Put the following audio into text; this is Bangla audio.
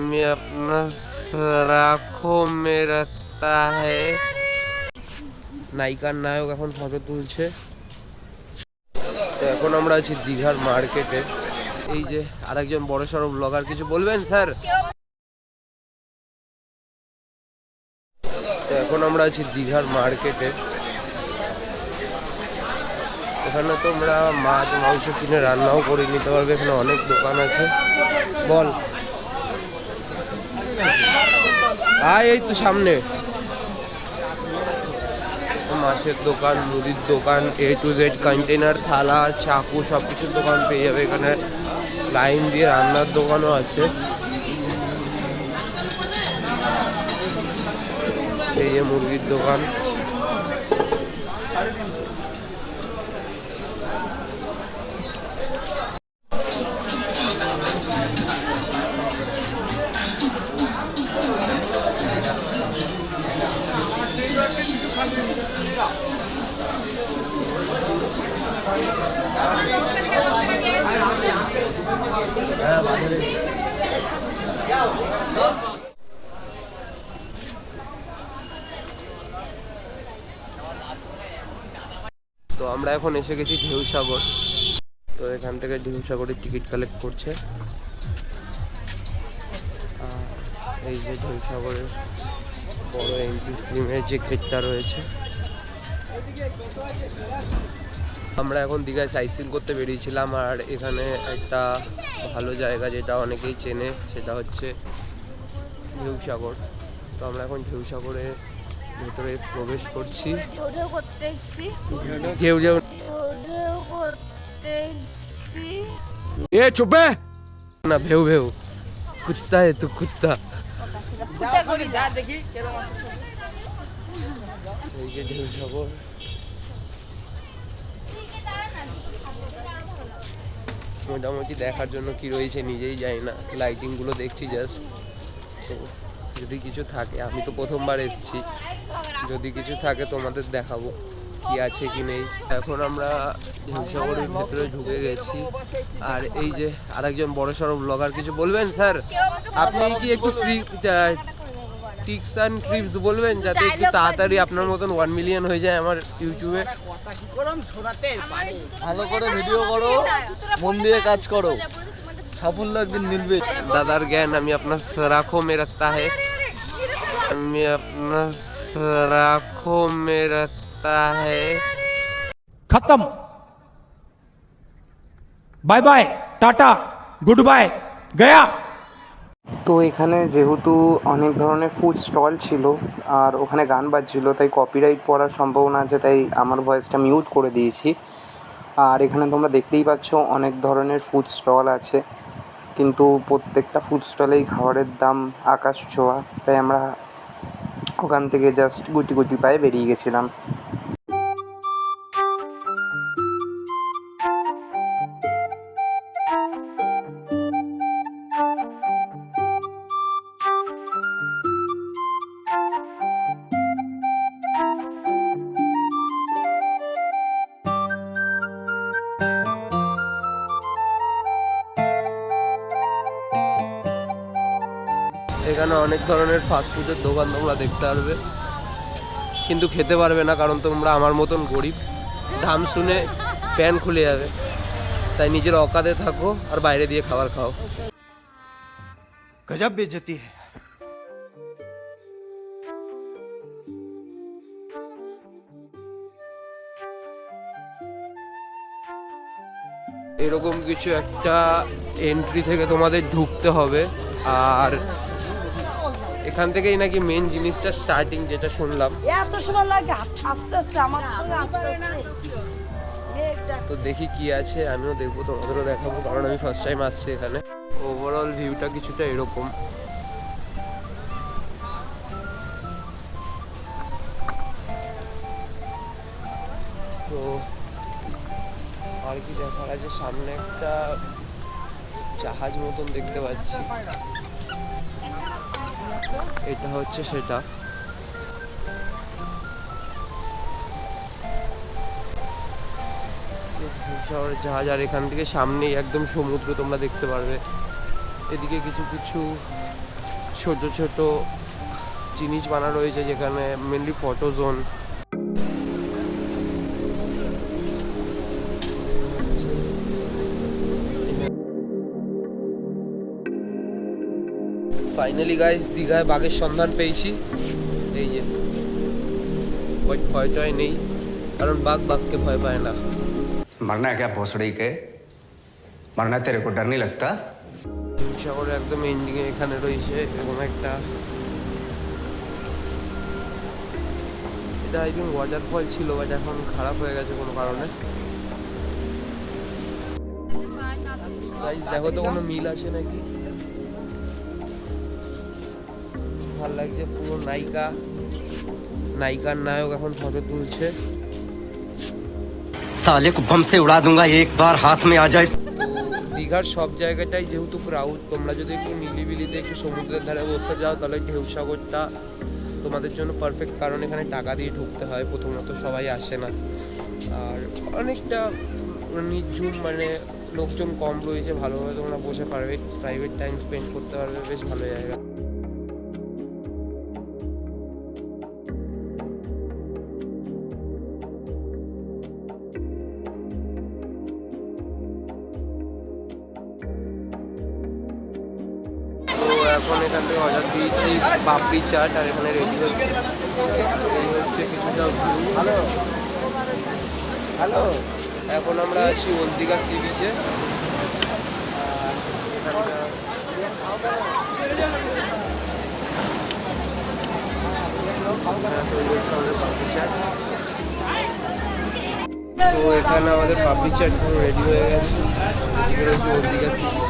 मैं अपना सर आँखों में रखता है। নায়িকার নায়ক এখন ফটো তুলছে। তো এখন আমরা আছি দীঘার মার্কেটে। এই যে আরেকজন বড়সড় ব্লগার, কিছু বলবেন স্যার? তো এখন আমরা আছি দীঘার মার্কেটে। এখানে তোমরা মাছ মাংস কিনে রান্নাও করে নিতে পারবে। এখানে অনেক দোকান আছে। বল আয়, এই তো সামনে মাছের দোকান, মুদির দোকান, A to Z কন্টেনার, থালা, চাকু সব কিছুর দোকান পেয়ে যাবে এখানে। লাইন দিয়ে রান্নার দোকানও আছে। এই যে মুরগির দোকান। তো আমরা এখন এসে গেছি ঢেউসাগর। তো এখান থেকে ঢেউসাগরের টিকিট কালেক্ট করছে। এই যে ঢেউসাগরের বড় এন্ট্রি ফিল্মের যে গেটটা রয়েছে। আমরা এখন দীঘায় সাইট সিন করতে বেরিয়েছিলাম, আর এখানে একটা ভালো জায়গা যেটা অনেকেই চেনে, সেটা হচ্ছে ঢেউসাগর। তো আমরা এখন ঢেউসাগরে ভেতরে প্রবেশ করছি। ঢেউ ঢেউ এ চুপে না, ভেউ ভেউ কুত্তা है तू कुत्ता। এই যে ঢেউসাগর। মোটামুটি দেখার জন্য কি রয়েছে নিজেই জানি না, লাইটিং গুলো দেখছি জাস্ট। তো যদি কিছু থাকে, আমি তো প্রথমবার এসেছি, যদি কিছু থাকে তোমাদের দেখাবো কি আছে কি নেই। এখন আমরা ঢেউসাগরের ভেতরে ঢুকে গেছি। আর এই যে আরেকজন বড়সড় ব্লগার, কিছু বলবেন স্যার? আপনি কি একটু টিপস অ্যান্ড ট্রিপস বলবেন, যাতে একটু তাড়াতাড়ি আপনার মতন 1 মিলিয়ন হয়ে যায় আমার ইউটিউবে। ভালো করে ভিডিও করো, মন দিয়ে কাজ করো, সাফল্য একদিন মিলবে। দাদার জ্ঞান আমি আপনার आँखों में रखता है, मैं अपना सर आँखों में रखता है। खत्म, bye bye, tata, goodbye, गया। তো এখানে যেহেতু অনেক ধরনের ফুড স্টল ছিল আর ওখানে গান বাজছিল, তাই কপিরাইট পড়ার সম্ভাবনা আছে, তাই আমার ভয়েসটা মিউট করে দিয়েছি। আর এখানে তোমরা দেখতেই পাচ্ছ অনেক ধরনের ফুড স্টল আছে, কিন্তু প্রত্যেকটা ফুড স্টলেই খাবারের দাম আকাশ ছোঁয়া, তাই আমরা ওখান থেকে জাস্ট গুটি গুটি পায়ে বেরিয়ে গেছিলাম। এখানে অনেক ধরনের ফাস্টফুডের দোকান তোমরা দেখতে পারবে, কিন্তু খেতে পারবে না, কারণ তোমরা আমার মতন গরিব। দাম শুনে প্যান খুলে যাবে, তাই নিজের অকাতে থাকো আর বাইরে দিয়ে খাবার খাও। गजब बेइज्जती है। এরকম কিছু একটা এন্ট্রি থেকে তোমাদের ঢুকতে হবে, আর এখান থেকেই নাকি মেন জিনিসটা স্টার্টিং, যেটা শুনলাম। এত সময় লাগে আস্তে আস্তে, আমার সঙ্গে আস্তে আস্তে। তো দেখি কি আছে, আমিও দেখবো, তোমাদেরও দেখাবো, কারণ আমি ফার্স্ট টাইম আসছি এখানে। ওভারঅল ভিউটা কিছুটা এরকম। তো আর কি দেখার আছে, সামনে একটা জাহাজ মতন দেখতে পাচ্ছি, এটা হচ্ছে সেটা। জাহাজ, আর এখান থেকে সামনেই একদম সমুদ্র তোমরা দেখতে পারবে। এদিকে কিছু কিছু ছোট ছোট জিনিস বানানো রয়েছে যেখানে mainly photo zone. Finally guys দীঘায় বাঘের সন্ধান পেয়েছি। এই যে বাট ভয়টাই নেই, কারণ বাঘকে ভয় পায় না। मरना है क्या भोसड़ी के? मरना तेरे को डर नहीं लगता? সাগরের একদম এন্ডিং এ এখানে রয়েছে এবং একটা, এটা আই থিঙ্ক ওয়াটারফল ছিল বাট এখন খারাপ হয়ে গেছে কোনো কারণে। গাইস দেখো তো কোনো মিল আছে নাকি। ভালো লাগছে, পুরো নায়িকার নায়ক এখন ফটো তুলছে। साले को बम से उड़ा दूंगा एक बार हाथ में आ जाए। তো দীঘার সব জায়গাটাই যেহেতু ক্রাউড, তোমরা যদি একটু নিলিবিলিতে একটু সমুদ্রের ধারে বসতে যাও তাহলে ঢেউসাগরটা তোমাদের জন্য পারফেক্ট, কারণ এখানে টাকা দিয়ে ঢুকতে হয়। প্রথমত সবাই আসে না, আর অনেকটা নির্ঝুম, মানে লোকজন কম রয়েছে, ভালোভাবে তোমরা বসে পারবে, প্রাইভেট টাইম স্পেন্ড করতে পারবে, বেশ ভালো জায়গা। তো এখন এখান থেকে অর্ডার দিয়েছি পাপড়ি চাট, আর এখানে রেডি হচ্ছে, এই হচ্ছে কিছুটা ভালো হ্যালো। এখন আমরা আছি ওল্ড দীঘা সি বিচে। তো এখানে আমাদের পাপড়ি চাট রেডি হয়ে গেছে, এদিকে রয়েছে ওল্ড দীঘা সি বিচ।